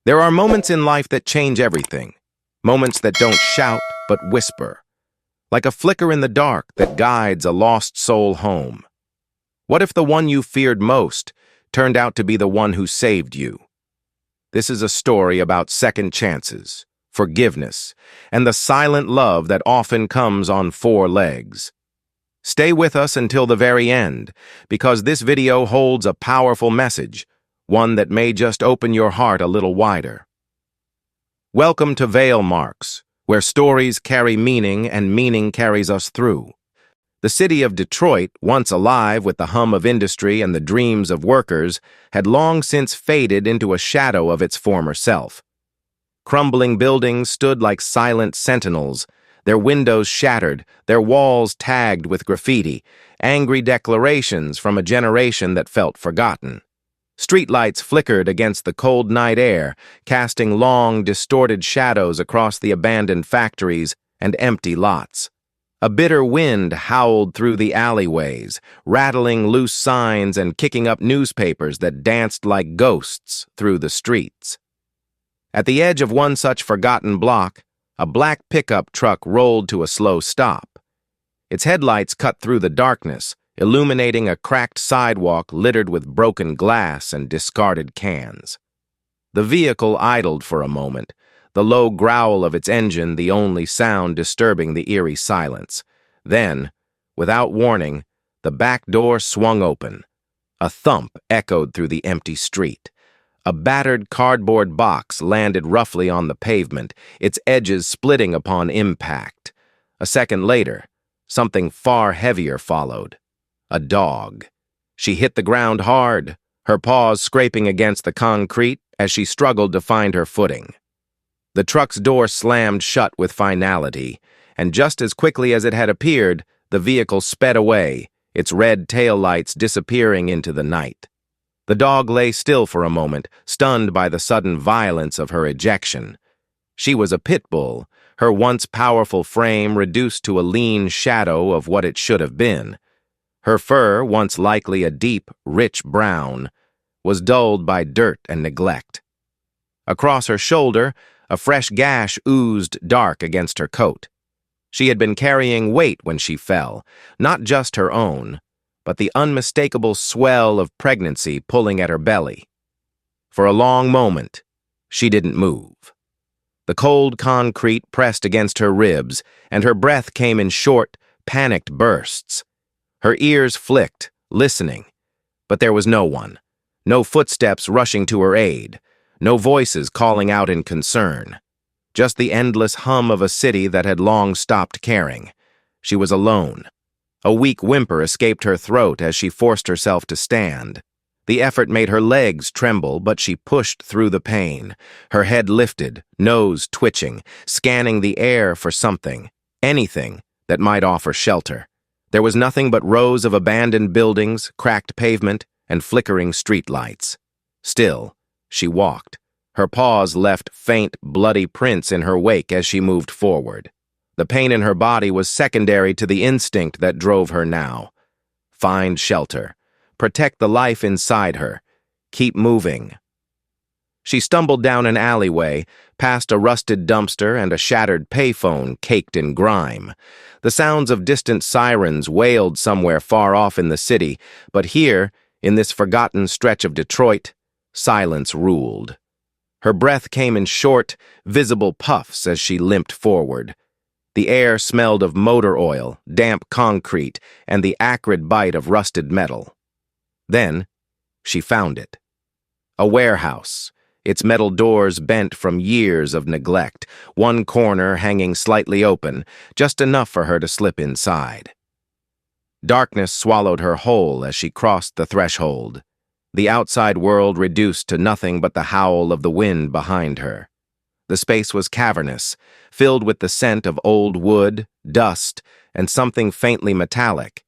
There are moments in life that change everything. Moments that don't shout, but whisper. Like a flicker in the dark that guides a lost soul home. What if the one you feared most turned out to be the one who saved you? This is a story about second chances, forgiveness, and the silent love that often comes on four legs. Stay with us until the very end, because this video holds a powerful message, one that may just open your heart a little wider. Welcome to Veil Marks, where stories carry meaning and meaning carries us through. The city of Detroit, once alive with the hum of industry and the dreams of workers, had long since faded into a shadow of its former self. Crumbling buildings stood like silent sentinels, their windows shattered, their walls tagged with graffiti, angry declarations from a generation that felt forgotten. Streetlights flickered against the cold night air, casting long, distorted shadows across the abandoned factories and empty lots. A bitter wind howled through the alleyways, rattling loose signs and kicking up newspapers that danced like ghosts through the streets. At the edge of one such forgotten block, a black pickup truck rolled to a slow stop. Its headlights cut through the darkness, illuminating a cracked sidewalk littered with broken glass and discarded cans. The vehicle idled for a moment, the low growl of its engine the only sound disturbing the eerie silence. Then, without warning, the back door swung open. A thump echoed through the empty street. A battered cardboard box landed roughly on the pavement, its edges splitting upon impact. A second later, something far heavier followed. A dog. She hit the ground hard, her paws scraping against the concrete as she struggled to find her footing. The truck's door slammed shut with finality, and just as quickly as it had appeared, the vehicle sped away, its red taillights disappearing into the night. The dog lay still for a moment, stunned by the sudden violence of her ejection. She was a Pitbull, her once powerful frame reduced to a lean shadow of what it should have been. Her fur, once likely a deep, rich brown, was dulled by dirt and neglect. Across her shoulder, a fresh gash oozed dark against her coat. She had been carrying weight when she fell, not just her own, but the unmistakable swell of pregnancy pulling at her belly. For a long moment, she didn't move. The cold concrete pressed against her ribs, and her breath came in short, panicked bursts. Her ears flicked, listening, but there was no one. No footsteps rushing to her aid. No voices calling out in concern. Just the endless hum of a city that had long stopped caring. She was alone. A weak whimper escaped her throat as she forced herself to stand. The effort made her legs tremble, but she pushed through the pain. Her head lifted, nose twitching, scanning the air for something, anything that might offer shelter. There was nothing but rows of abandoned buildings, cracked pavement, and flickering streetlights. Still, she walked. Her paws left faint, bloody prints in her wake as she moved forward. The pain in her body was secondary to the instinct that drove her now. Find shelter. Protect the life inside her. Keep moving. She stumbled down an alleyway, past a rusted dumpster and a shattered payphone caked in grime. The sounds of distant sirens wailed somewhere far off in the city, but here, in this forgotten stretch of Detroit, silence ruled. Her breath came in short, visible puffs as she limped forward. The air smelled of motor oil, damp concrete, and the acrid bite of rusted metal. Then, she found it. A warehouse, its metal doors bent from years of neglect, one corner hanging slightly open, just enough for her to slip inside. Darkness swallowed her whole as she crossed the threshold. The outside world reduced to nothing but the howl of the wind behind her. The space was cavernous, filled with the scent of old wood, dust, and something faintly metallic.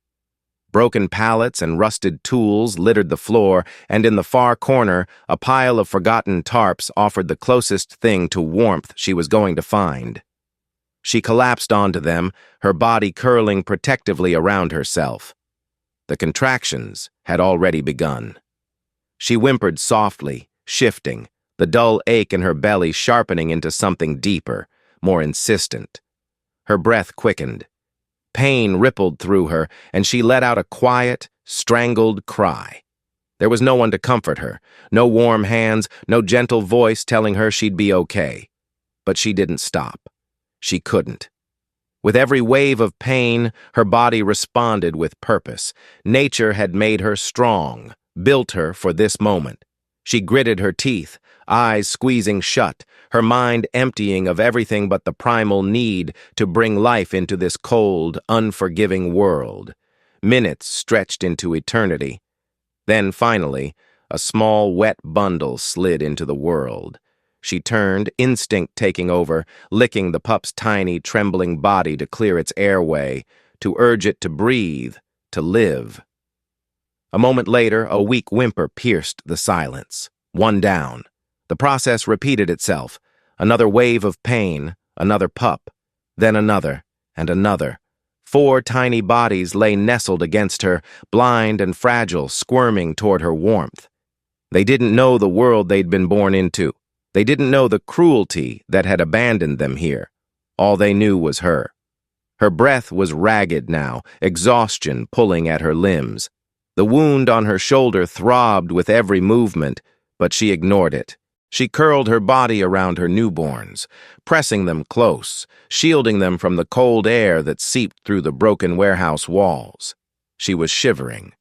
Broken pallets and rusted tools littered the floor, and in the far corner, a pile of forgotten tarps offered the closest thing to warmth she was going to find. She collapsed onto them, her body curling protectively around herself. The contractions had already begun. She whimpered softly, shifting, the dull ache in her belly sharpening into something deeper, more insistent. Her breath quickened. Pain rippled through her, and she let out a quiet, strangled cry. There was no one to comfort her, no warm hands, no gentle voice telling her she'd be okay. But she didn't stop. She couldn't. With every wave of pain, her body responded with purpose. Nature had made her strong, built her for this moment. She gritted her teeth, eyes squeezing shut, her mind emptying of everything but the primal need to bring life into this cold, unforgiving world. Minutes stretched into eternity. Then, finally, a small, wet bundle slid into the world. She turned, instinct taking over, licking the pup's tiny, trembling body to clear its airway, to urge it to breathe, to live. A moment later, a weak whimper pierced the silence. One down. The process repeated itself. Another wave of pain, another pup, then another, and another. 4 tiny bodies lay nestled against her, blind and fragile, squirming toward her warmth. They didn't know the world they'd been born into. They didn't know the cruelty that had abandoned them here. All they knew was her. Her breath was ragged now, exhaustion pulling at her limbs. The wound on her shoulder throbbed with every movement, but she ignored it. She curled her body around her newborns, pressing them close, shielding them from the cold air that seeped through the broken warehouse walls. She was shivering,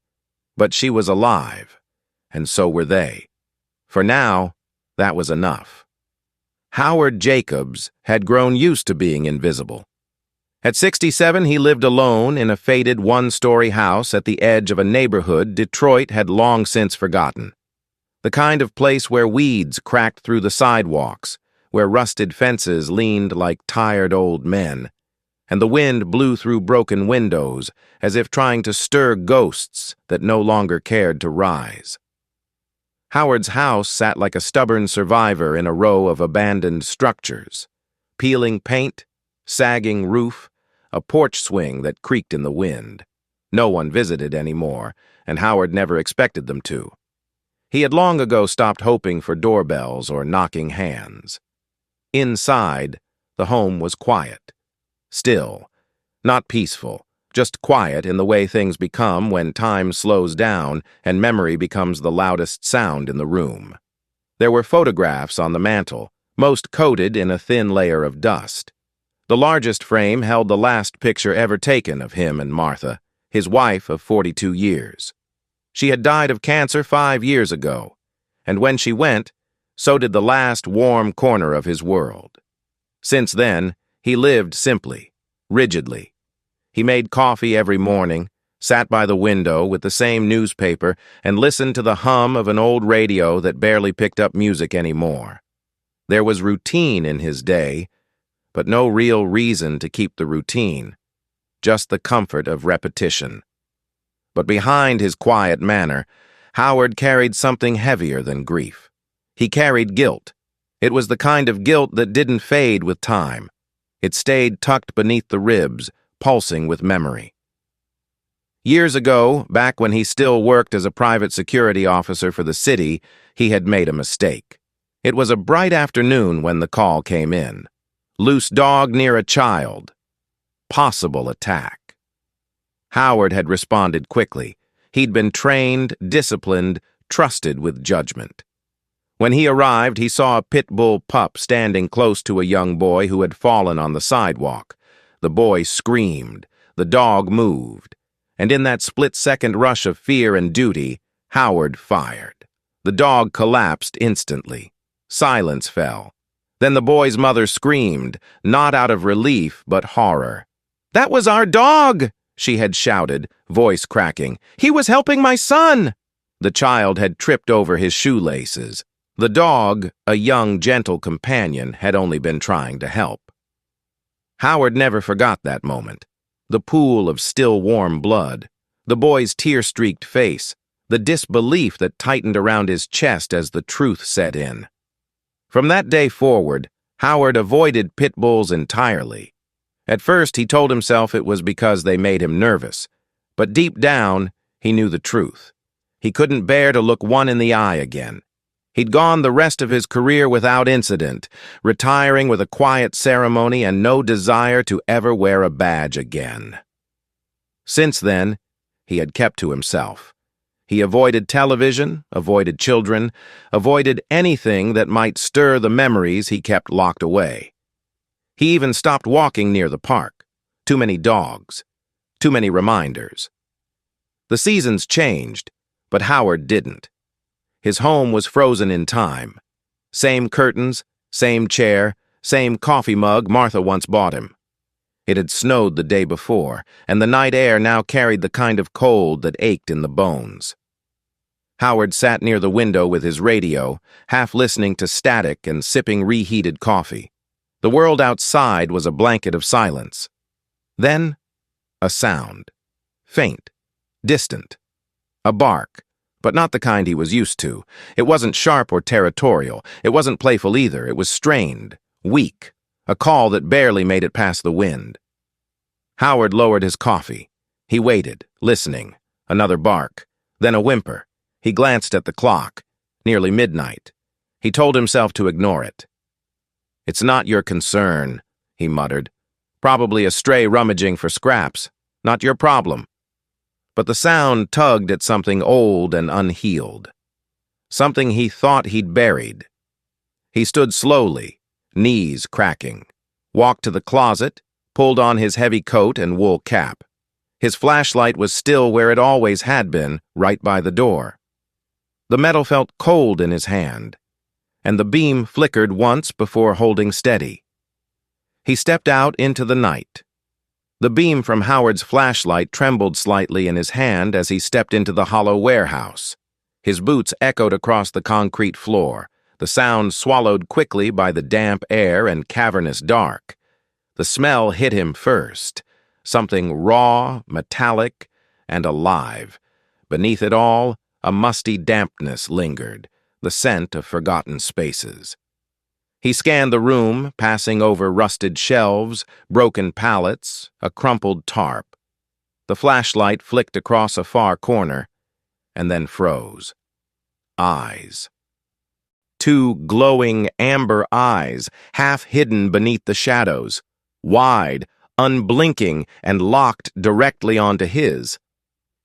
but she was alive, and so were they. For now, that was enough. Howard Jacobs had grown used to being invisible. At 67, he lived alone in a faded one-story house at the edge of a neighborhood Detroit had long since forgotten. The kind of place where weeds cracked through the sidewalks, where rusted fences leaned like tired old men, and the wind blew through broken windows as if trying to stir ghosts that no longer cared to rise. Howard's house sat like a stubborn survivor in a row of abandoned structures. Peeling paint, sagging roof, a porch swing that creaked in the wind. No one visited anymore, and Howard never expected them to. He had long ago stopped hoping for doorbells or knocking hands. Inside, the home was quiet. Still, not peaceful, just quiet in the way things become when time slows down and memory becomes the loudest sound in the room. There were photographs on the mantel, most coated in a thin layer of dust. The largest frame held the last picture ever taken of him and Martha, his wife of 42 years. She had died of cancer 5 years ago, and when she went, so did the last warm corner of his world. Since then, he lived simply, rigidly. He made coffee every morning, sat by the window with the same newspaper, and listened to the hum of an old radio that barely picked up music anymore. There was routine in his day, but no real reason to keep the routine, just the comfort of repetition. But behind his quiet manner, Howard carried something heavier than grief. He carried guilt. It was the kind of guilt that didn't fade with time. It stayed tucked beneath the ribs, pulsing with memory. Years ago, back when he still worked as a private security officer for the city, he had made a mistake. It was a bright afternoon when the call came in. Loose dog near a child. Possible attack. Howard had responded quickly. He'd been trained, disciplined, trusted with judgment. When he arrived, he saw a Pitbull pup standing close to a young boy who had fallen on the sidewalk. The boy screamed. The dog moved. And in that split-second rush of fear and duty, Howard fired. The dog collapsed instantly. Silence fell. Then the boy's mother screamed, not out of relief but horror. "That was our dog!" she had shouted, voice cracking. "He was helping my son!" The child had tripped over his shoelaces. The dog, a young, gentle companion, had only been trying to help. Howard never forgot that moment. The pool of still warm blood, the boy's tear-streaked face, the disbelief that tightened around his chest as the truth set in. From that day forward, Howard avoided pit bulls entirely. At first, he told himself it was because they made him nervous, but deep down, he knew the truth. He couldn't bear to look one in the eye again. He'd gone the rest of his career without incident, retiring with a quiet ceremony and no desire to ever wear a badge again. Since then, he had kept to himself. He avoided television, avoided children, avoided anything that might stir the memories he kept locked away. He even stopped walking near the park. Too many dogs. Too many reminders. The seasons changed, but Howard didn't. His home was frozen in time. Same curtains, same chair, same coffee mug Martha once bought him. It had snowed the day before, and the night air now carried the kind of cold that ached in the bones. Howard sat near the window with his radio, half listening to static and sipping reheated coffee. The world outside was a blanket of silence. Then, a sound. Faint. Distant. A bark, but not the kind he was used to. It wasn't sharp or territorial. It wasn't playful either. It was strained, weak, a call that barely made it past the wind. Howard lowered his coffee. He waited, listening. Another bark, then a whimper. He glanced at the clock. Nearly midnight. He told himself to ignore it. "It's not your concern," he muttered. "Probably a stray rummaging for scraps. Not your problem." But the sound tugged at something old and unhealed. Something he thought he'd buried. He stood slowly, knees cracking, walked to the closet, pulled on his heavy coat and wool cap. His flashlight was still where it always had been, right by the door. The metal felt cold in his hand, and the beam flickered once before holding steady. He stepped out into the night. The beam from Howard's flashlight trembled slightly in his hand as he stepped into the hollow warehouse. His boots echoed across the concrete floor, the sound swallowed quickly by the damp air and cavernous dark. The smell hit him first, something raw, metallic, and alive. Beneath it all, a musty dampness lingered, the scent of forgotten spaces. He scanned the room, passing over rusted shelves, broken pallets, a crumpled tarp. The flashlight flicked across a far corner, and then froze. Eyes. Two glowing amber eyes, half hidden beneath the shadows, wide, unblinking, and locked directly onto his.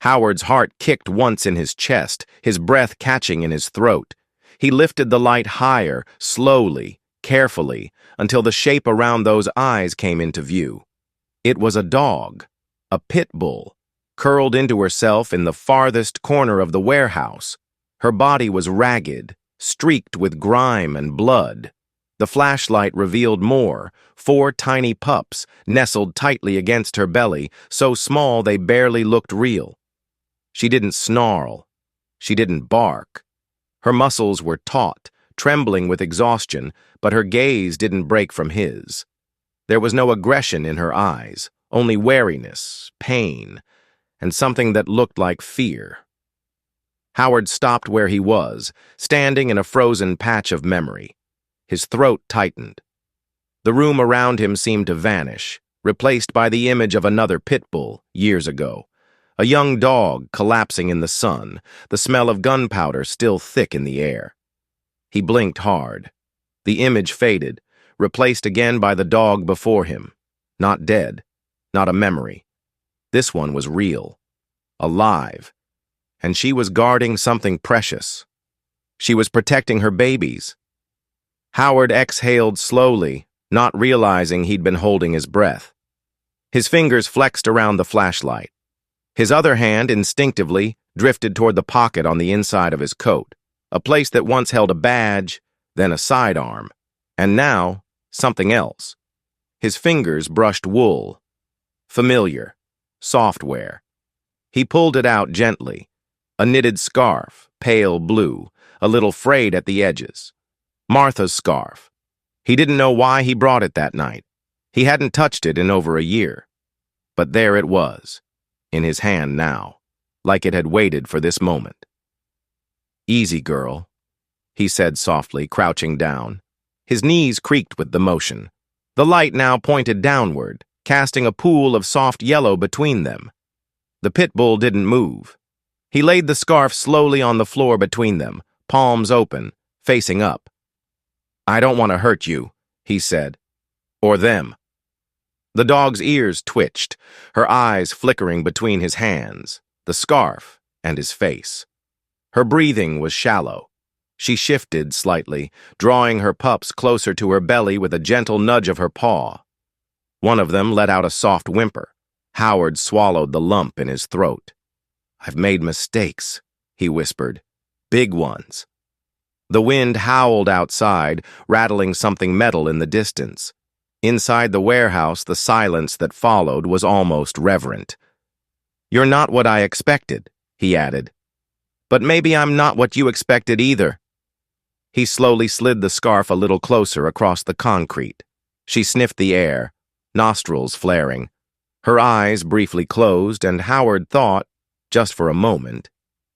Howard's heart kicked once in his chest, his breath catching in his throat. He lifted the light higher, slowly, carefully, until the shape around those eyes came into view. It was a dog, a Pitbull, curled into herself in the farthest corner of the warehouse. Her body was ragged, streaked with grime and blood. The flashlight revealed more, 4 tiny pups, nestled tightly against her belly, so small they barely looked real. She didn't snarl. She didn't bark. Her muscles were taut, trembling with exhaustion, but her gaze didn't break from his. There was no aggression in her eyes, only wariness, pain, and something that looked like fear. Howard stopped where he was, standing in a frozen patch of memory. His throat tightened. The room around him seemed to vanish, replaced by the image of another Pitbull years ago. A young dog collapsing in the sun, the smell of gunpowder still thick in the air. He blinked hard. The image faded, replaced again by the dog before him. Not dead, not a memory. This one was real, alive, and she was guarding something precious. She was protecting her babies. Howard exhaled slowly, not realizing he'd been holding his breath. His fingers flexed around the flashlight. His other hand instinctively drifted toward the pocket on the inside of his coat, a place that once held a badge, then a sidearm, and now something else. His fingers brushed wool. Familiar. Software. He pulled it out gently. A knitted scarf, pale blue, a little frayed at the edges. Martha's scarf. He didn't know why he brought it that night. He hadn't touched it in over a year. But there it was, in his hand now, like it had waited for this moment. "Easy, girl," he said softly, crouching down. His knees creaked with the motion. The light now pointed downward, casting a pool of soft yellow between them. The Pitbull didn't move. He laid the scarf slowly on the floor between them, palms open, facing up. "I don't want to hurt you," he said. "Or them." The dog's ears twitched, her eyes flickering between his hands, the scarf, and his face. Her breathing was shallow. She shifted slightly, drawing her pups closer to her belly with a gentle nudge of her paw. One of them let out a soft whimper. Howard swallowed the lump in his throat. "I've made mistakes," he whispered. "Big ones." The wind howled outside, rattling something metal in the distance. Inside the warehouse, the silence that followed was almost reverent. "You're not what I expected," he added. "But maybe I'm not what you expected either." He slowly slid the scarf a little closer across the concrete. She sniffed the air, nostrils flaring. Her eyes briefly closed, and Howard thought, just for a moment,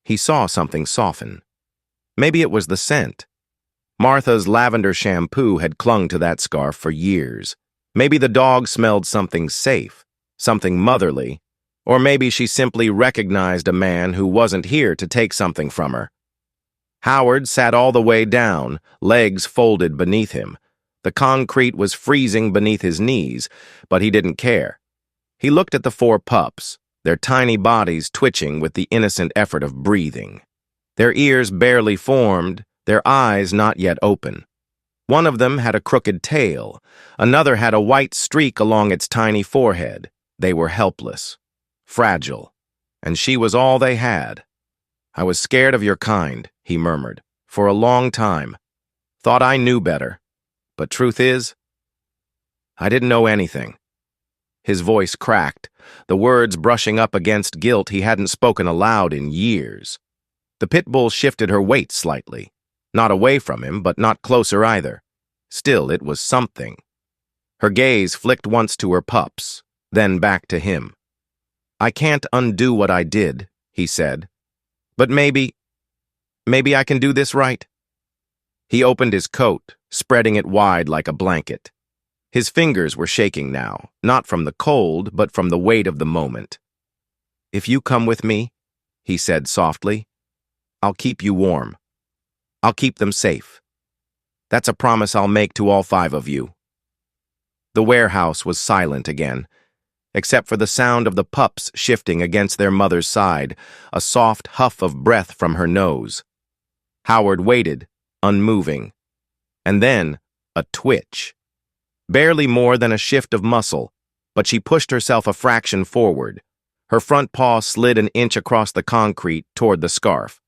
he saw something soften. Maybe it was the scent. Martha's lavender shampoo had clung to that scarf for years. Maybe the dog smelled something safe, something motherly, or maybe she simply recognized a man who wasn't here to take something from her. Howard sat all the way down, legs folded beneath him. The concrete was freezing beneath his knees, but he didn't care. He looked at the 4 pups, their tiny bodies twitching with the innocent effort of breathing. Their ears barely formed, their eyes not yet open. One of them had a crooked tail. Another had a white streak along its tiny forehead. They were helpless, fragile, and she was all they had. "I was scared of your kind," he murmured, "for a long time. Thought I knew better. But truth is, I didn't know anything." His voice cracked, the words brushing up against guilt he hadn't spoken aloud in years. The Pitbull shifted her weight slightly. Not away from him, but not closer either. Still, it was something. Her gaze flicked once to her pups, then back to him. "I can't undo what I did," he said. "But maybe I can do this right." He opened his coat, spreading it wide like a blanket. His fingers were shaking now, not from the cold, but from the weight of the moment. "If you come with me," he said softly, "I'll keep you warm. I'll keep them safe. That's a promise I'll make to all 5 of you." The warehouse was silent again, except for the sound of the pups shifting against their mother's side, a soft huff of breath from her nose. Howard waited, unmoving. And then, a twitch. Barely more than a shift of muscle, but she pushed herself a fraction forward. Her front paw slid an inch across the concrete toward the scarf.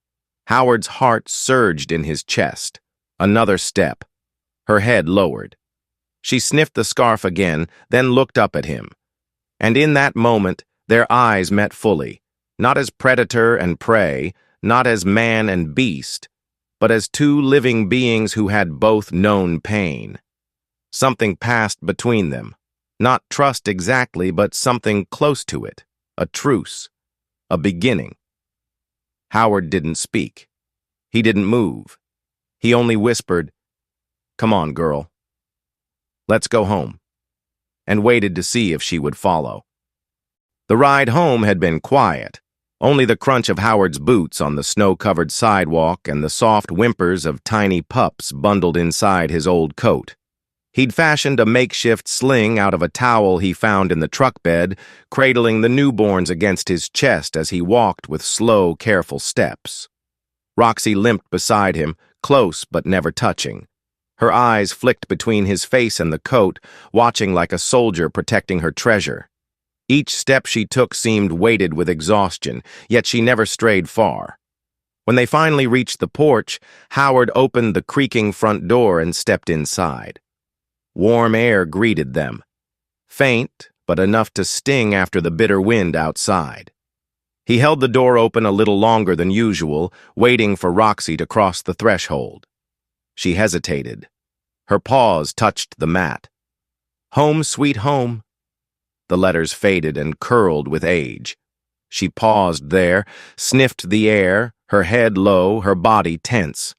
Howard's heart surged in his chest. Another step. Her head lowered. She sniffed the scarf again, then looked up at him. And in that moment, their eyes met fully, not as predator and prey, not as man and beast, but as 2 living beings who had both known pain. Something passed between them. Not trust exactly, but something close to it. A truce. A beginning. Howard didn't speak. He didn't move. He only whispered, "Come on, girl. Let's go home," and waited to see if she would follow. The ride home had been quiet. Only the crunch of Howard's boots on the snow-covered sidewalk and the soft whimpers of tiny pups bundled inside his old coat. He'd fashioned a makeshift sling out of a towel he found in the truck bed, cradling the newborns against his chest as he walked with slow, careful steps. Roxy limped beside him, close but never touching. Her eyes flicked between his face and the coat, watching like a soldier protecting her treasure. Each step she took seemed weighted with exhaustion, yet she never strayed far. When they finally reached the porch, Howard opened the creaking front door and stepped inside. Warm air greeted them. Faint, but enough to sting after the bitter wind outside. He held the door open a little longer than usual, waiting for Roxy to cross the threshold. She hesitated. Her paws touched the mat. "Home, sweet home." The letters faded and curled with age. She paused there, sniffed the air, her head low, her body tense.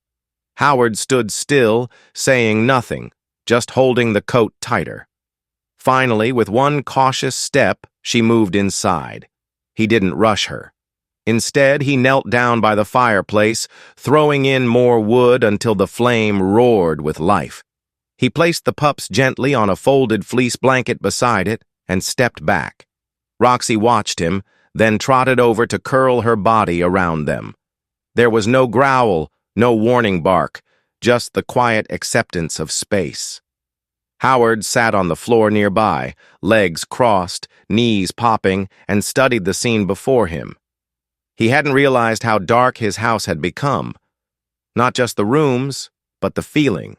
Howard stood still, saying nothing, just holding the coat tighter. Finally, with one cautious step, she moved inside. He didn't rush her. Instead, he knelt down by the fireplace, throwing in more wood until the flame roared with life. He placed the pups gently on a folded fleece blanket beside it and stepped back. Roxy watched him, then trotted over to curl her body around them. There was no growl, no warning bark, just the quiet acceptance of space. Howard sat on the floor nearby, legs crossed, knees popping, and studied the scene before him. He hadn't realized how dark his house had become. Not just the rooms, but the feeling.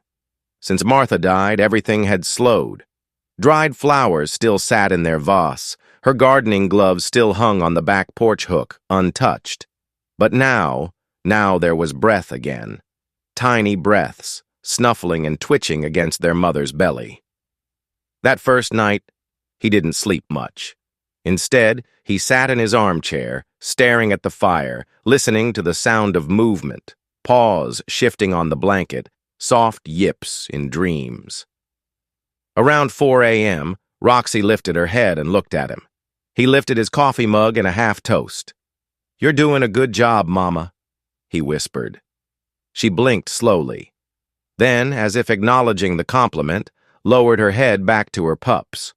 Since Martha died, everything had slowed. Dried flowers still sat in their vase. Her gardening gloves still hung on the back porch hook, untouched. But now there was breath again. Tiny breaths, snuffling and twitching against their mother's belly. That first night, he didn't sleep much. Instead, he sat in his armchair, staring at the fire, listening to the sound of movement, paws shifting on the blanket, soft yips in dreams. Around 4 a.m., Roxy lifted her head and looked at him. He lifted his coffee mug and a half-toast. "You're doing a good job, Mama," he whispered. She blinked slowly. Then, as if acknowledging the compliment, lowered her head back to her pups.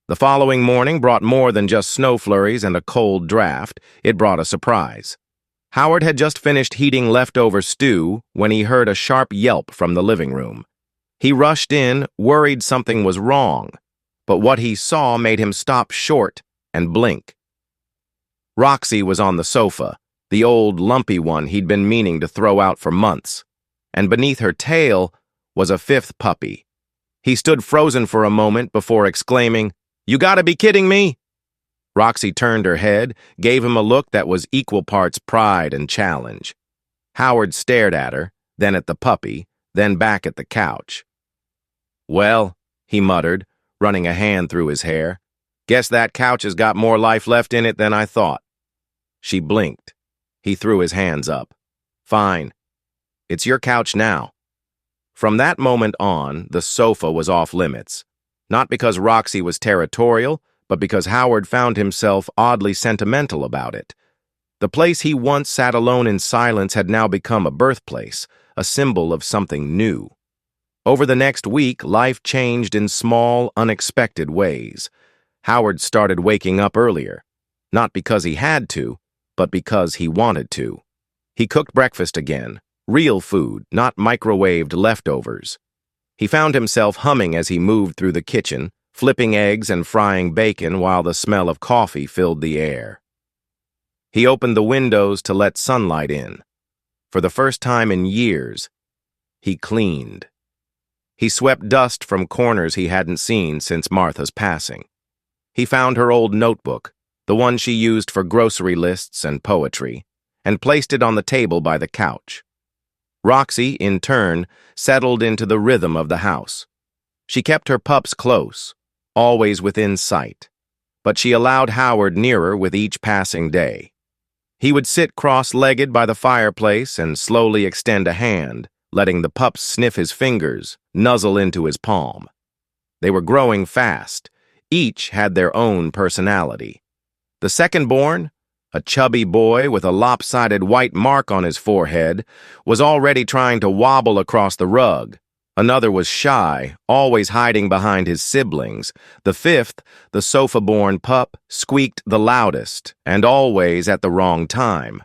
The following morning brought more than just snow flurries and a cold draft. It brought a surprise. Howard had just finished heating leftover stew when he heard a sharp yelp from the living room. He rushed in, worried something was wrong, but what he saw made him stop short and blink. Roxy was on the sofa, the old lumpy one he'd been meaning to throw out for months, and beneath her tail was a fifth puppy. He stood frozen for a moment before exclaiming, "You gotta be kidding me!" Roxy turned her head, gave him a look that was equal parts pride and challenge. Howard stared at her, then at the puppy, then back at the couch. "Well," he muttered, running a hand through his hair, "guess that couch has got more life left in it than I thought." She blinked. He threw his hands up. "Fine. It's your couch now." From that moment on, the sofa was off limits. Not because Roxy was territorial, but because Howard found himself oddly sentimental about it. The place he once sat alone in silence had now become a birthplace, a symbol of something new. Over the next week, life changed in small, unexpected ways. Howard started waking up earlier, not because he had to, but because he wanted to. He cooked breakfast again, real food, not microwaved leftovers. He found himself humming as he moved through the kitchen, flipping eggs and frying bacon while the smell of coffee filled the air. He opened the windows to let sunlight in. For the first time in years, he cleaned. He swept dust from corners he hadn't seen since Martha's passing. He found her old notebook, the one she used for grocery lists and poetry, and placed it on the table by the couch. Roxy, in turn, settled into the rhythm of the house. She kept her pups close, always within sight, but she allowed Howard nearer with each passing day. He would sit cross-legged by the fireplace and slowly extend a hand, letting the pups sniff his fingers, nuzzle into his palm. They were growing fast. Each had their own personality. The second-born, a chubby boy with a lopsided white mark on his forehead, was already trying to wobble across the rug. Another was shy, always hiding behind his siblings. The fifth, the sofa-born pup, squeaked the loudest, and always at the wrong time.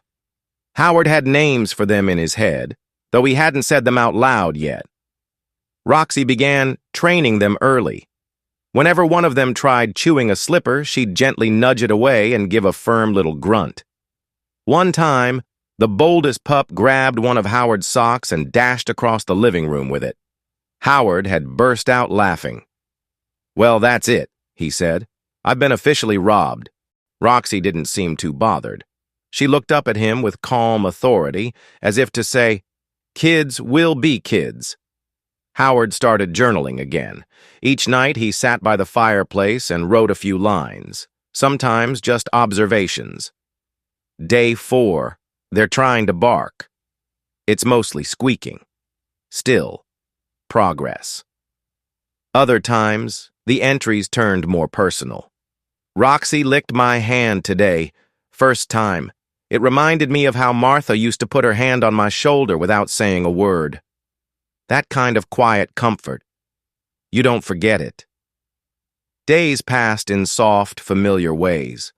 Howard had names for them in his head, though he hadn't said them out loud yet. Roxy began training them early. Whenever one of them tried chewing a slipper, she'd gently nudge it away and give a firm little grunt. One time, the boldest pup grabbed one of Howard's socks and dashed across the living room with it. Howard had burst out laughing. "Well, that's it," he said. "I've been officially robbed." Roxy didn't seem too bothered. She looked up at him with calm authority, as if to say, "Kids will be kids." Howard started journaling again. Each night he sat by the fireplace and wrote a few lines, sometimes just observations. Day 4, they're trying to bark. It's mostly squeaking. Still, progress. Other times, the entries turned more personal. Roxy licked my hand today. First time. It reminded me of how Martha used to put her hand on my shoulder without saying a word. That kind of quiet comfort. You don't forget it. Days passed in soft, familiar ways.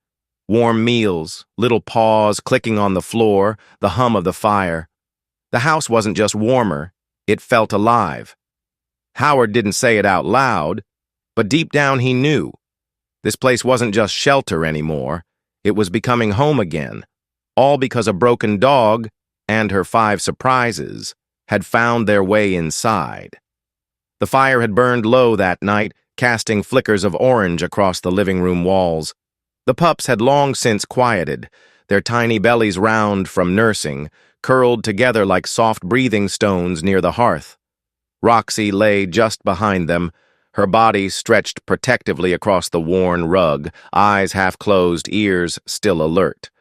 Warm meals, little paws clicking on the floor, the hum of the fire. The house wasn't just warmer, it felt alive. Howard didn't say it out loud, but deep down he knew. This place wasn't just shelter anymore, it was becoming home again, all because a broken dog and her 5 surprises had found their way inside. The fire had burned low that night, casting flickers of orange across the living room walls. The pups had long since quieted, their tiny bellies round from nursing, curled together like soft breathing stones near the hearth. Roxy lay just behind them, her body stretched protectively across the worn rug, eyes half closed, ears still alert.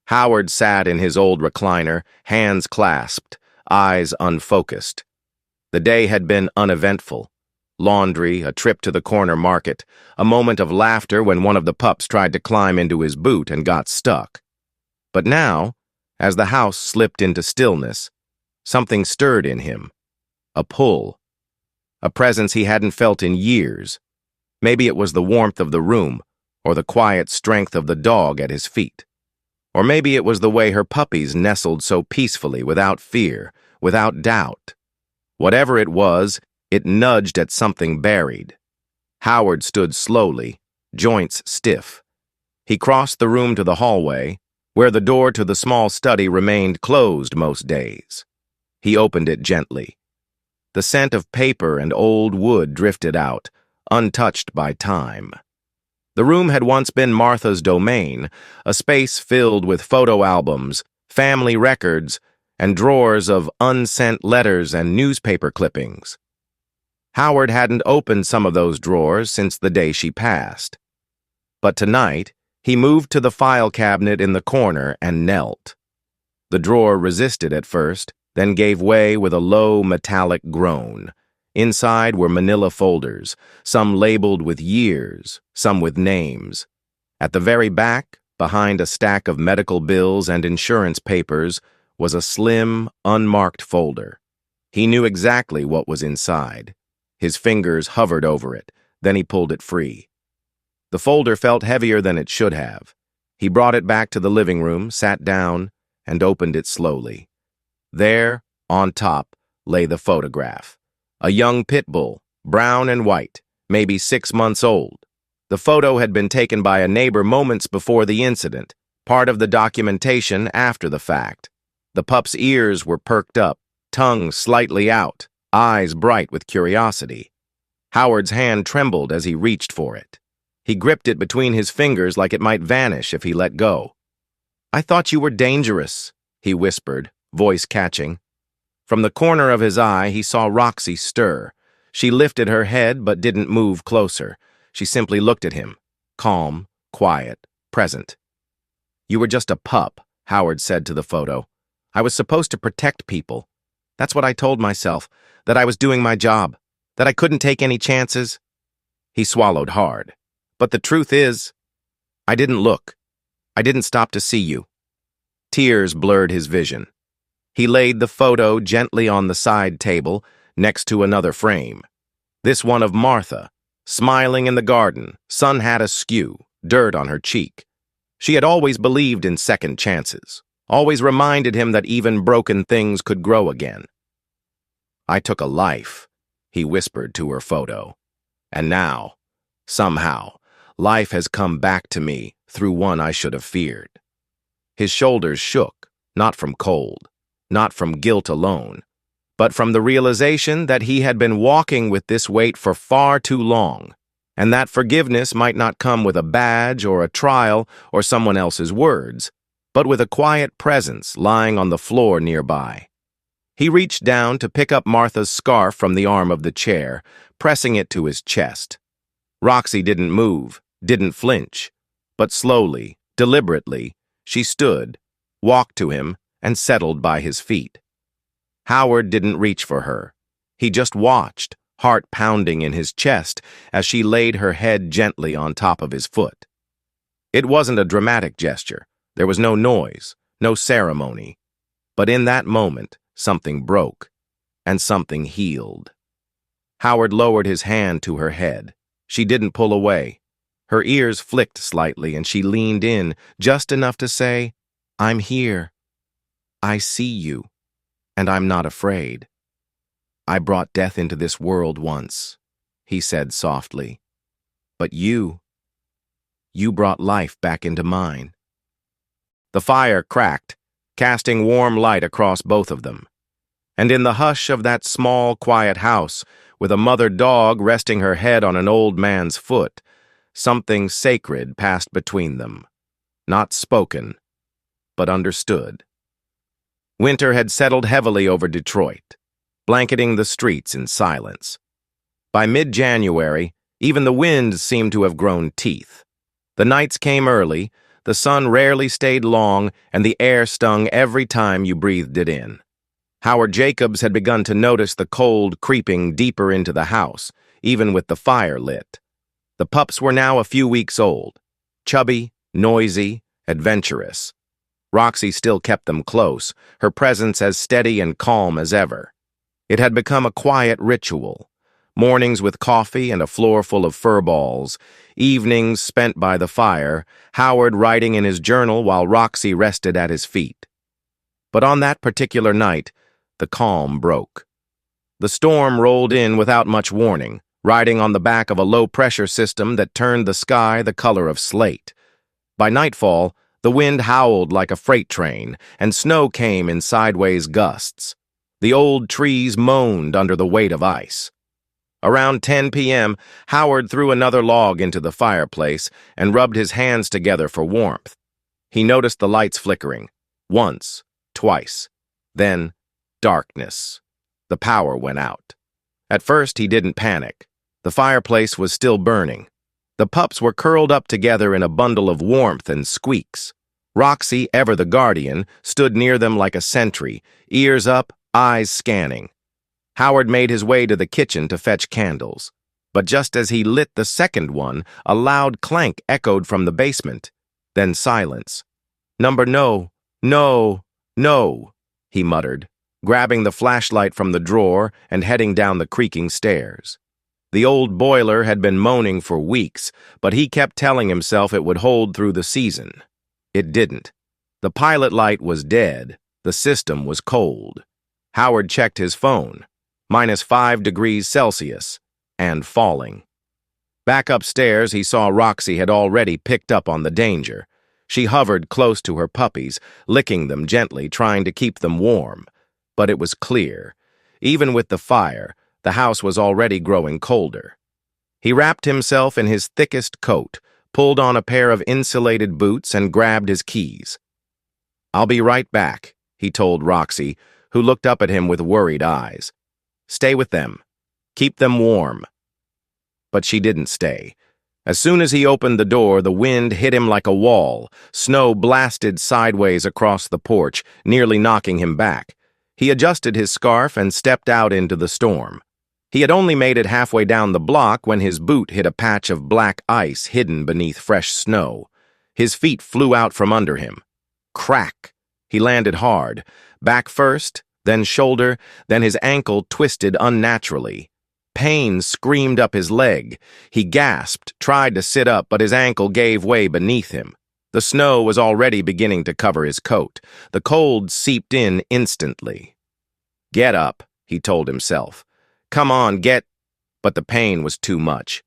Howard sat in his old recliner, hands clasped, eyes unfocused. The day had been uneventful. Laundry, a trip to the corner market, a moment of laughter when one of the pups tried to climb into his boot and got stuck. But now, as the house slipped into stillness, something stirred in him. A pull. A presence he hadn't felt in years. Maybe it was the warmth of the room, or the quiet strength of the dog at his feet. Or maybe it was the way her puppies nestled so peacefully, without fear, without doubt. Whatever it was, it nudged at something buried. Howard stood slowly, joints stiff. He crossed the room to the hallway, where the door to the small study remained closed most days. He opened it gently. The scent of paper and old wood drifted out, untouched by time. The room had once been Martha's domain, a space filled with photo albums, family records, and drawers of unsent letters and newspaper clippings. Howard hadn't opened some of those drawers since the day she passed. But tonight, he moved to the file cabinet in the corner and knelt. The drawer resisted at first, then gave way with a low metallic groan. Inside were manila folders, some labeled with years, some with names. At the very back, behind a stack of medical bills and insurance papers, was a slim, unmarked folder. He knew exactly what was inside. His fingers hovered over it, then he pulled it free. The folder felt heavier than it should have. He brought it back to the living room, sat down, and opened it slowly. There, on top, lay the photograph. A young Pitbull, brown and white, maybe 6 months old. The photo had been taken by a neighbor moments before the incident, part of the documentation after the fact. The pup's ears were perked up, tongue slightly out, eyes bright with curiosity. Howard's hand trembled as he reached for it. He gripped it between his fingers like it might vanish if he let go. "I thought you were dangerous," he whispered, voice catching. From the corner of his eye, he saw Roxy stir. She lifted her head but didn't move closer. She simply looked at him, calm, quiet, present. "You were just a pup," Howard said to the photo. "I was supposed to protect people. That's what I told myself, that I was doing my job, that I couldn't take any chances." He swallowed hard. "But the truth is, I didn't look. I didn't stop to see you." Tears blurred his vision. He laid the photo gently on the side table, next to another frame. This one of Martha, smiling in the garden, sun hat askew, dirt on her cheek. She had always believed in second chances, always reminded him that even broken things could grow again. "I took a life," he whispered to her photo. "And now, somehow, life has come back to me through one I should have feared." His shoulders shook, not from cold, not from guilt alone, but from the realization that he had been walking with this weight for far too long, and that forgiveness might not come with a badge or a trial or someone else's words, but with a quiet presence lying on the floor nearby. He reached down to pick up Martha's scarf from the arm of the chair, pressing it to his chest. Roxy didn't move, didn't flinch, but slowly, deliberately, she stood, walked to him, and settled by his feet. Howard didn't reach for her. He just watched, heart pounding in his chest, as she laid her head gently on top of his foot. It wasn't a dramatic gesture. There was no noise, no ceremony. But in that moment, something broke, and something healed. Howard lowered his hand to her head. She didn't pull away. Her ears flicked slightly, and she leaned in just enough to say, "I'm here. I see you, and I'm not afraid." "I brought death into this world once," he said softly. "But you brought life back into mine." The fire cracked, casting warm light across both of them. And in the hush of that small, quiet house, with a mother dog resting her head on an old man's foot, something sacred passed between them. Not spoken, but understood. Winter had settled heavily over Detroit, blanketing the streets in silence. By mid-January, even the wind seemed to have grown teeth. The nights came early, the sun rarely stayed long, and the air stung every time you breathed it in. Howard Jacobs had begun to notice the cold creeping deeper into the house, even with the fire lit. The pups were now a few weeks old, chubby, noisy, adventurous. Roxy still kept them close, her presence as steady and calm as ever. It had become a quiet ritual. Mornings with coffee and a floor full of fur balls, evenings spent by the fire, Howard writing in his journal while Roxy rested at his feet. But on that particular night, the calm broke. The storm rolled in without much warning, riding on the back of a low-pressure system that turned the sky the color of slate. By nightfall, the wind howled like a freight train, and snow came in sideways gusts. The old trees moaned under the weight of ice. Around 10 p.m., Howard threw another log into the fireplace and rubbed his hands together for warmth. He noticed the lights flickering. Once, twice. Then, darkness. The power went out. At first, he didn't panic. The fireplace was still burning. The pups were curled up together in a bundle of warmth and squeaks. Roxy, ever the guardian, stood near them like a sentry, ears up, eyes scanning. Howard made his way to the kitchen to fetch candles. But just as he lit the second one, a loud clank echoed from the basement. Then silence. No, he muttered, grabbing the flashlight from the drawer and heading down the creaking stairs. The old boiler had been moaning for weeks, but he kept telling himself it would hold through the season. It didn't. The pilot light was dead. The system was cold. Howard checked his phone. -5 degrees Celsius, and falling. Back upstairs, he saw Roxy had already picked up on the danger. She hovered close to her puppies, licking them gently, trying to keep them warm. But it was clear. Even with the fire, the house was already growing colder. He wrapped himself in his thickest coat, pulled on a pair of insulated boots, and grabbed his keys. "I'll be right back," he told Roxy, who looked up at him with worried eyes. "Stay with them. Keep them warm." But she didn't stay. As soon as he opened the door, the wind hit him like a wall. Snow blasted sideways across the porch, nearly knocking him back. He adjusted his scarf and stepped out into the storm. He had only made it halfway down the block when his boot hit a patch of black ice hidden beneath fresh snow. His feet flew out from under him. Crack! He landed hard, back first, then shoulder, then his ankle twisted unnaturally. Pain screamed up his leg. He gasped, tried to sit up, but his ankle gave way beneath him. The snow was already beginning to cover his coat. The cold seeped in instantly. "Get up," he told himself. "Come on, get—" But the pain was too much.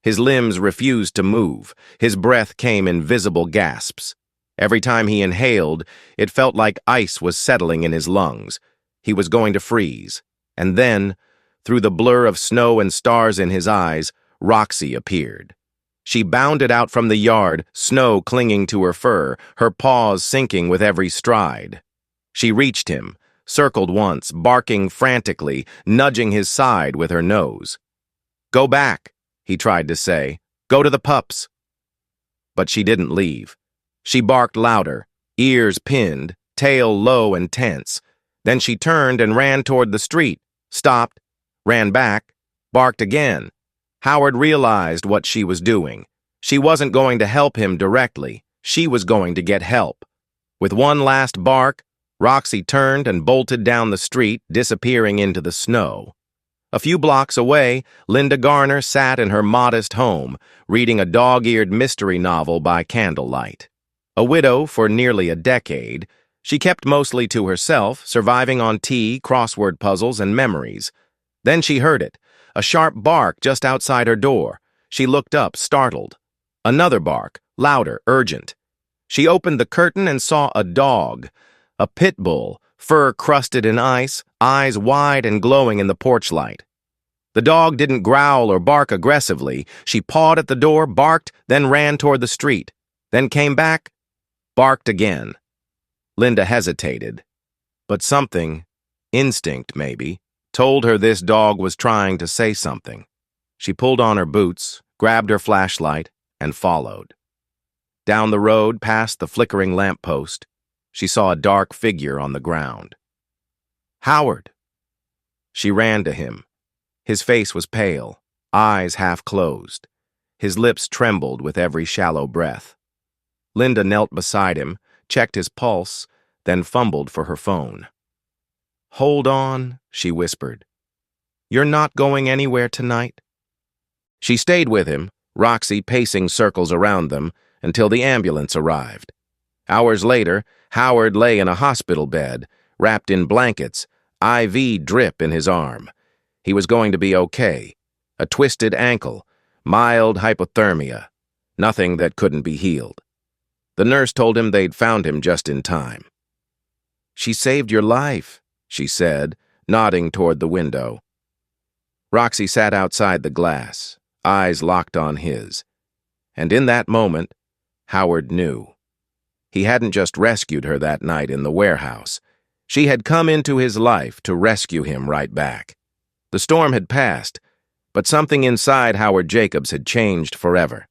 His limbs refused to move. His breath came in visible gasps. Every time he inhaled, it felt like ice was settling in his lungs. He was going to freeze. And then, through the blur of snow and stars in his eyes, Roxy appeared. She bounded out from the yard, snow clinging to her fur, her paws sinking with every stride. She reached him, circled once, barking frantically, nudging his side with her nose. "Go back," he tried to say. "Go to the pups." But she didn't leave. She barked louder, ears pinned, tail low and tense. Then she turned and ran toward the street, stopped, ran back, barked again. Howard realized what she was doing. She wasn't going to help him directly. She was going to get help. With one last bark, Roxy turned and bolted down the street, disappearing into the snow. A few blocks away, Linda Garner sat in her modest home, reading a dog-eared mystery novel by candlelight. A widow for nearly a decade, she kept mostly to herself, surviving on tea, crossword puzzles, and memories. Then she heard it, a sharp bark just outside her door. She looked up, startled. Another bark, louder, urgent. She opened the curtain and saw a dog, a Pitbull, fur crusted in ice, eyes wide and glowing in the porch light. The dog didn't growl or bark aggressively. She pawed at the door, barked, then ran toward the street, then came back, barked again. Linda hesitated, but something, instinct maybe, told her this dog was trying to say something. She pulled on her boots, grabbed her flashlight, and followed. Down the road, past the flickering lamppost, she saw a dark figure on the ground. Howard! She ran to him. His face was pale, eyes half closed. His lips trembled with every shallow breath. Linda knelt beside him, checked his pulse, then fumbled for her phone. "Hold on," she whispered. "You're not going anywhere tonight?" She stayed with him, Roxy pacing circles around them, until the ambulance arrived. Hours later, Howard lay in a hospital bed, wrapped in blankets, IV drip in his arm. He was going to be okay. A twisted ankle, mild hypothermia, nothing that couldn't be healed. The nurse told him they'd found him just in time. "She saved your life," she said, nodding toward the window. Roxy sat outside the glass, eyes locked on his. And in that moment, Howard knew. He hadn't just rescued her that night in the warehouse. She had come into his life to rescue him right back. The storm had passed, but something inside Howard Jacobs had changed forever.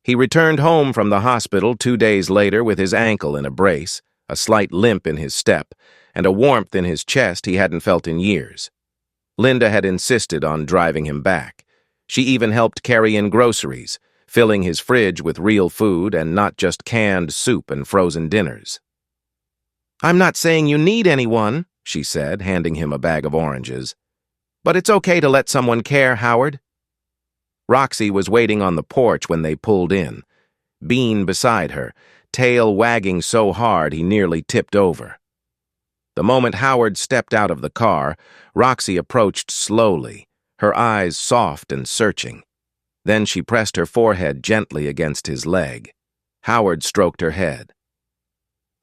He returned home from the hospital 2 days later with his ankle in a brace, a slight limp in his step, and a warmth in his chest he hadn't felt in years. Linda had insisted on driving him back. She even helped carry in groceries, filling his fridge with real food and not just canned soup and frozen dinners. "I'm not saying you need anyone," she said, handing him a bag of oranges. "But it's okay to let someone care, Howard." Roxy was waiting on the porch when they pulled in, Bean beside her, tail wagging so hard he nearly tipped over. The moment Howard stepped out of the car, Roxy approached slowly, her eyes soft and searching. Then she pressed her forehead gently against his leg. Howard stroked her head.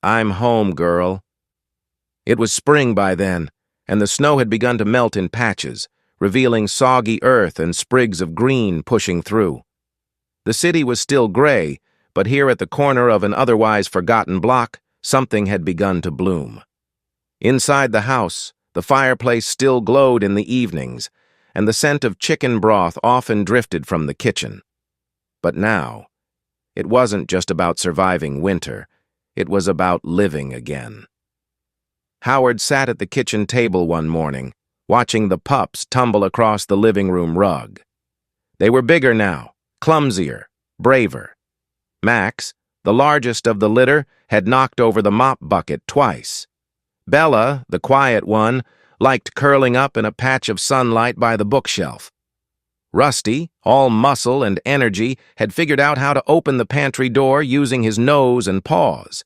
"I'm home, girl." It was spring by then, and the snow had begun to melt in patches, revealing soggy earth and sprigs of green pushing through. The city was still gray, but here at the corner of an otherwise forgotten block, something had begun to bloom. Inside the house, the fireplace still glowed in the evenings, and the scent of chicken broth often drifted from the kitchen. But now, it wasn't just about surviving winter, it was about living again. Howard sat at the kitchen table one morning, watching the pups tumble across the living room rug. They were bigger now, clumsier, braver. Max, the largest of the litter, had knocked over the mop bucket twice. Bella, the quiet one, liked curling up in a patch of sunlight by the bookshelf. Rusty, all muscle and energy, had figured out how to open the pantry door using his nose and paws.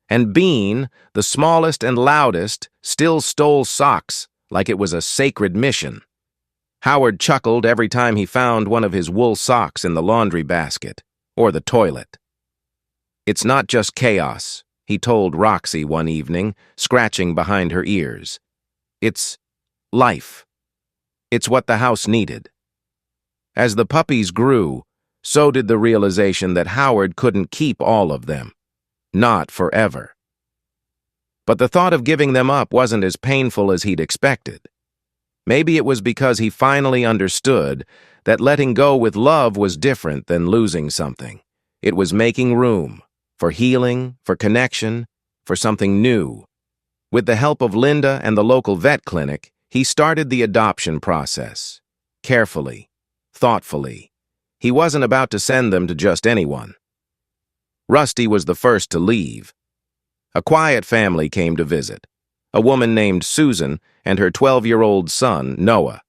And Bean, the smallest and loudest, still stole socks like it was a sacred mission. Howard chuckled every time he found one of his wool socks in the laundry basket or the toilet. "It's not just chaos," he told Roxy one evening, scratching behind her ears. "It's life. It's what the house needed." As the puppies grew, so did the realization that Howard couldn't keep all of them. Not forever. But the thought of giving them up wasn't as painful as he'd expected. Maybe it was because he finally understood that letting go with love was different than losing something. It was making room for healing, for connection, for something new. With the help of Linda and the local vet clinic, he started the adoption process. Carefully, thoughtfully. He wasn't about to send them to just anyone. Rusty was the first to leave. A quiet family came to visit. A woman named Susan and her 12-year-old son, Noah.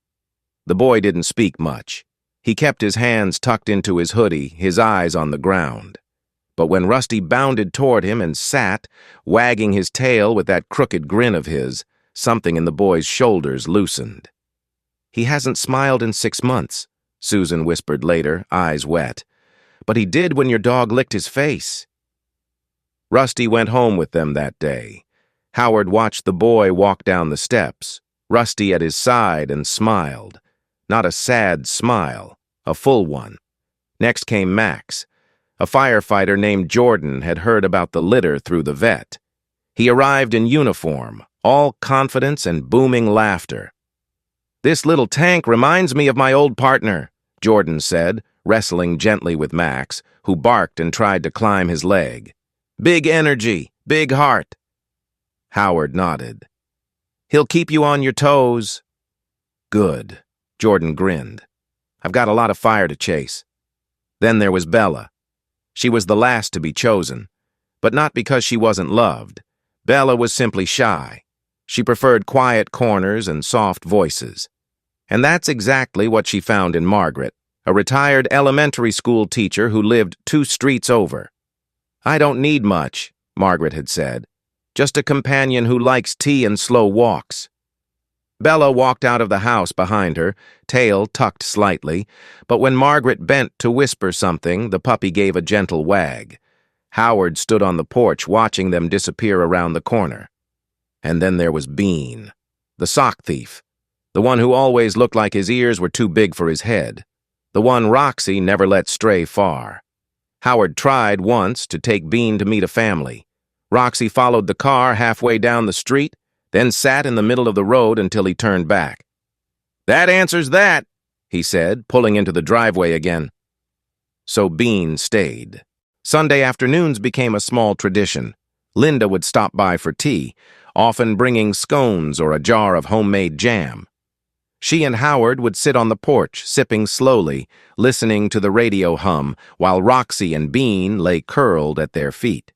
The boy didn't speak much. He kept his hands tucked into his hoodie, his eyes on the ground. But when Rusty bounded toward him and sat, wagging his tail with that crooked grin of his, something in the boy's shoulders loosened. "He hasn't smiled in 6 months," Susan whispered later, eyes wet. "But he did when your dog licked his face." Rusty went home with them that day. Howard watched the boy walk down the steps, Rusty at his side, and smiled. Not a sad smile, a full one. Next came Max. A firefighter named Jordan had heard about the litter through the vet. He arrived in uniform, all confidence and booming laughter. "This little tank reminds me of my old partner," Jordan said, wrestling gently with Max, who barked and tried to climb his leg. "Big energy, big heart." Howard nodded. "He'll keep you on your toes." "Good," Jordan grinned. "I've got a lot of fire to chase." Then there was Bella. She was the last to be chosen, but not because she wasn't loved. Bella was simply shy. She preferred quiet corners and soft voices. And that's exactly what she found in Margaret, a retired elementary school teacher who lived 2 streets over. "I don't need much," Margaret had said. "Just a companion who likes tea and slow walks." Bella walked out of the house behind her, tail tucked slightly, but when Margaret bent to whisper something, the puppy gave a gentle wag. Howard stood on the porch watching them disappear around the corner. And then there was Bean, the sock thief, the one who always looked like his ears were too big for his head, the one Roxy never let stray far. Howard tried once to take Bean to meet a family. Roxy followed the car halfway down the street, then sat in the middle of the road until he turned back. "That answers that," he said, pulling into the driveway again. So Bean stayed. Sunday afternoons became a small tradition. Linda would stop by for tea, often bringing scones or a jar of homemade jam. She and Howard would sit on the porch, sipping slowly, listening to the radio hum, while Roxy and Bean lay curled at their feet.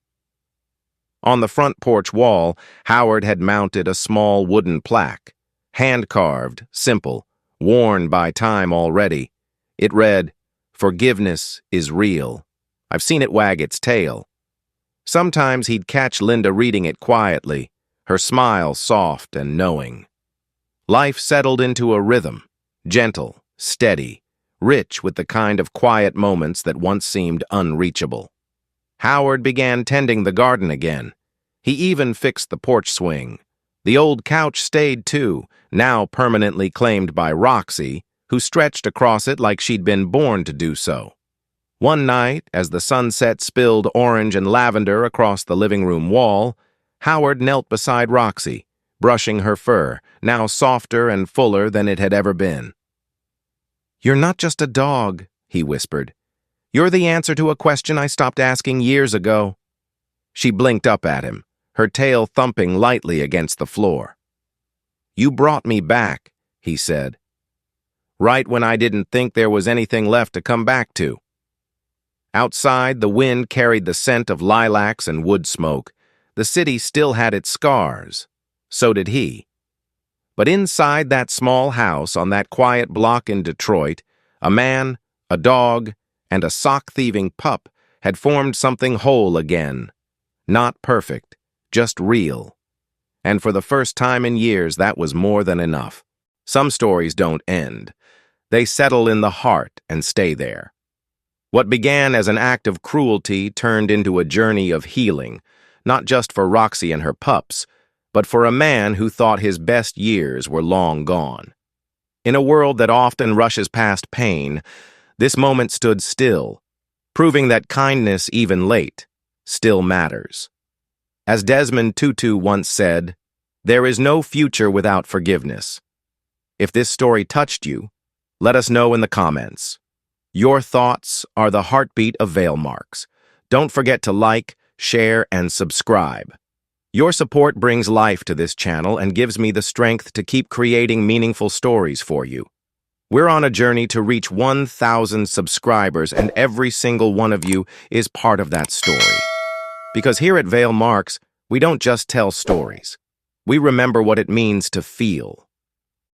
On the front porch wall, Howard had mounted a small wooden plaque, hand-carved, simple, worn by time already. It read, "Forgiveness is real." I've seen it wag its tail. Sometimes he'd catch Linda reading it quietly, her smile soft and knowing. Life settled into a rhythm, gentle, steady, rich with the kind of quiet moments that once seemed unreachable. Howard began tending the garden again. He even fixed the porch swing. The old couch stayed too, now permanently claimed by Roxy, who stretched across it like she'd been born to do so. One night, as the sunset spilled orange and lavender across the living room wall, Howard knelt beside Roxy, brushing her fur, now softer and fuller than it had ever been. "You're not just a dog," he whispered. "You're the answer to a question I stopped asking years ago." She blinked up at him, her tail thumping lightly against the floor. "You brought me back," he said. "Right when I didn't think there was anything left to come back to." Outside, the wind carried the scent of lilacs and wood smoke. The city still had its scars. So did he. But inside that small house on that quiet block in Detroit, a man, a dog, and a sock-thieving pup had formed something whole again. Not perfect, just real. And for the first time in years, that was more than enough. Some stories don't end. They settle in the heart and stay there. What began as an act of cruelty turned into a journey of healing, not just for Roxy and her pups, but for a man who thought his best years were long gone. In a world that often rushes past pain, this moment stood still, proving that kindness, even late, still matters. As Desmond Tutu once said, "There is no future without forgiveness." If this story touched you, let us know in the comments. Your thoughts are the heartbeat of Veilmarks. Don't forget to like, share, and subscribe. Your support brings life to this channel and gives me the strength to keep creating meaningful stories for you. We're on a journey to reach 1,000 subscribers, and every single one of you is part of that story. Because here at Veilmarks, We don't just tell stories. We remember what it means to feel.